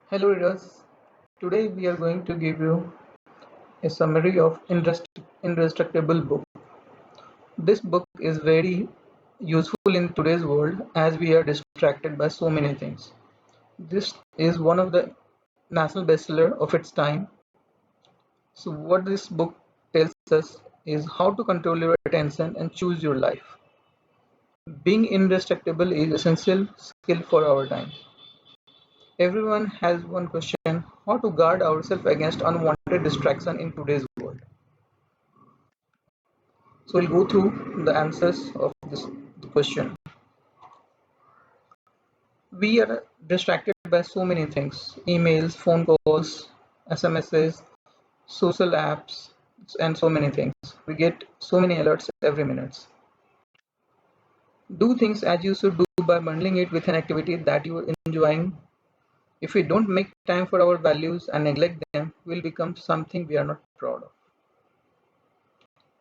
Hello readers, today we are going to give you a summary of Indestructible book. This book is very useful in today's world as we are distracted by so many things. This is one of the national bestseller of its time. So what this book tells us is how to control your attention and choose your life. Being indestructible is essential skill for our time. Everyone has one question: how to guard ourselves against unwanted distraction in today's world. So we'll go through the answers of this question. We are distracted by so many things: emails, phone calls, SMSs, social apps, and so many things. We get so many alerts every minute. Do things as you should do by bundling it with an activity that you are enjoying. If we don't make time for our values and neglect them, we'll become something we are not proud of.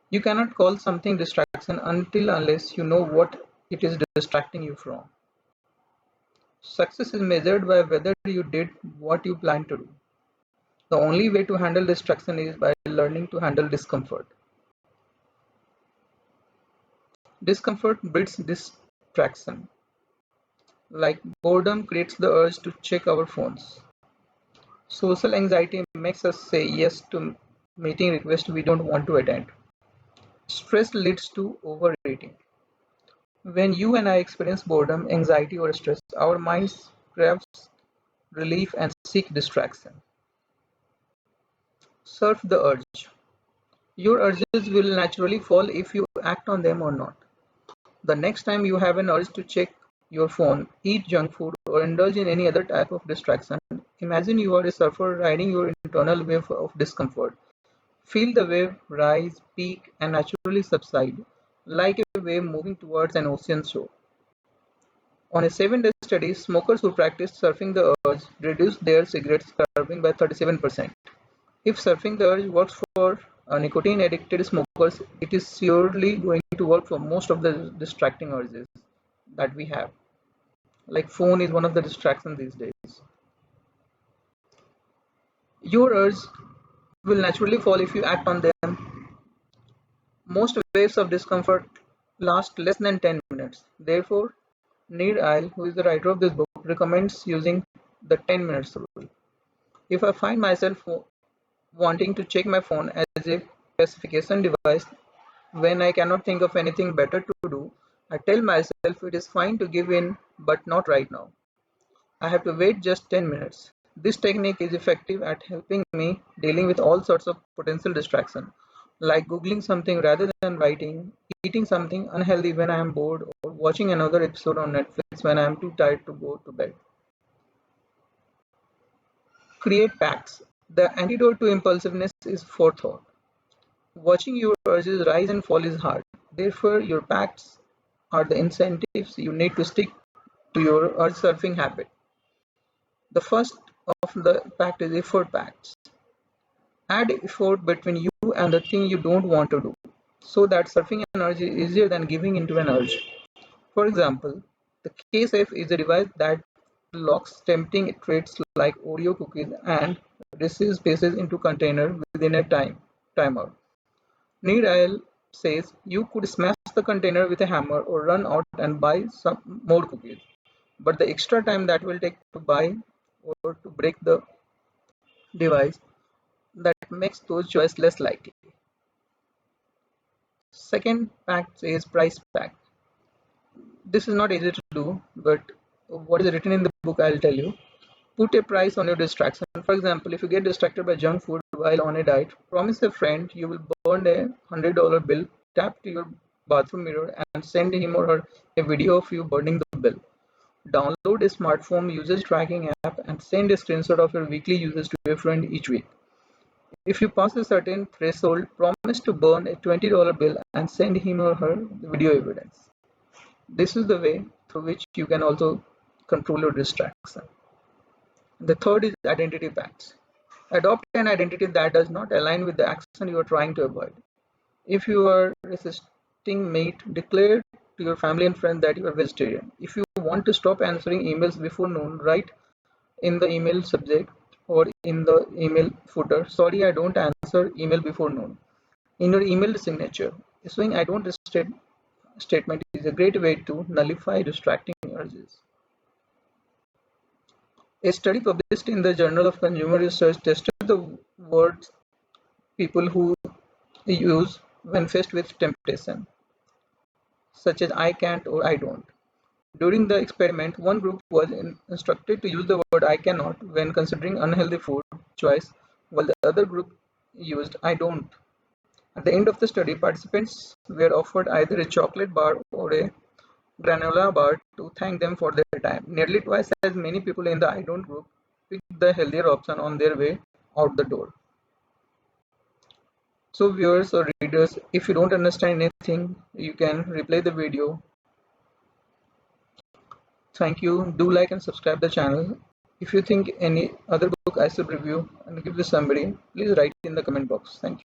You cannot call something distraction until unless you know what it is distracting you from. Success is measured by whether you did what you planned to do. The only way to handle distraction is by learning to handle discomfort. Discomfort breeds distraction. Like boredom creates the urge to check our phones. Social anxiety makes us say yes to meeting requests we don't want to attend. Stress leads to overeating. When you and I experience boredom, anxiety, or stress, our minds craves relief and seek distraction. Surf the urge. Your urges will naturally fall if you act on them or not. The next time you have an urge to check your phone, eat junk food, or indulge in any other type of distraction, imagine you are a surfer riding your internal wave of discomfort. Feel the wave rise, peak, and naturally subside, like a wave moving towards an ocean shore. On a 7-day study, smokers who practiced surfing the urge reduced their cigarette carving by 37%. If surfing the urge works for nicotine addicted smokers, it is surely going to work for most of the distracting urges that we have. Like phone is one of the distractions these days. Your urge will naturally fall if you act on them. Most waves of discomfort last less than 10 minutes. Therefore, Nir Eyal, who is the writer of this book, recommends using the 10 minutes rule. If I find myself wanting to check my phone as a pacification device when I cannot think of anything better to do, I tell myself it is fine to give in, but not right now. I have to wait just 10 minutes. This technique is effective at helping me dealing with all sorts of potential distraction, like googling something rather than writing, eating something unhealthy when I am bored, or watching another episode on Netflix when I am too tired to go to bed. Create pacts. The antidote to impulsiveness is forethought. Watching your urges rise and fall is hard. Therefore, your pacts are the incentives you need to stick to your urge surfing habit. The first of the pact is effort pacts. Add effort between you and the thing you don't want to do, so that surfing an urge is easier than giving into an urge. For example, the K-Safe is a device that locks tempting treats like Oreo cookies and Reese's Pieces into container within a timer. Nir says you could smash the container with a hammer or run out and buy some more cookies, but the extra time that will take to buy or to break the device, that makes those choices less likely. Second fact is price pack. This is not easy to do, but what is written in the book I'll tell you. Put a price on your distraction. For example, if you get distracted by junk food while on a diet, promise a friend you will burn a $100 bill, tap to your bathroom mirror and send him or her a video of you burning the bill. Download a smartphone usage tracking app and send a screenshot of your weekly usage to a friend each week. If you pass a certain threshold, promise to burn a $20 bill and send him or her the video evidence. This is the way through which you can also control your distraction. The third is identity pacts. Adopt an identity that does not align with the action you are trying to avoid. If you are resisting meat, declare to your family and friends that you are vegetarian. If you want to stop answering emails before noon, write in the email subject or in the email footer, "Sorry, I don't answer email before noon." In your email signature, issuing "I don't" statement is a great way to nullify distracting urges. A study published in the Journal of Consumer Research tested the words people who use when faced with temptation, such as "I can't" or "I don't." During the experiment, one group was instructed to use the word "I cannot" when considering unhealthy food choice, while the other group used "I don't." At the end of the study, participants were offered either a chocolate bar or a granola bar to thank them for their time. Nearly twice as many people in the "I don't" group picked the healthier option on their way out the door. So viewers or readers, if you don't understand anything, you can replay the video. Thank you. Do like and subscribe the channel. If you think any other book I should review and give to somebody, please write in the comment box. Thank you.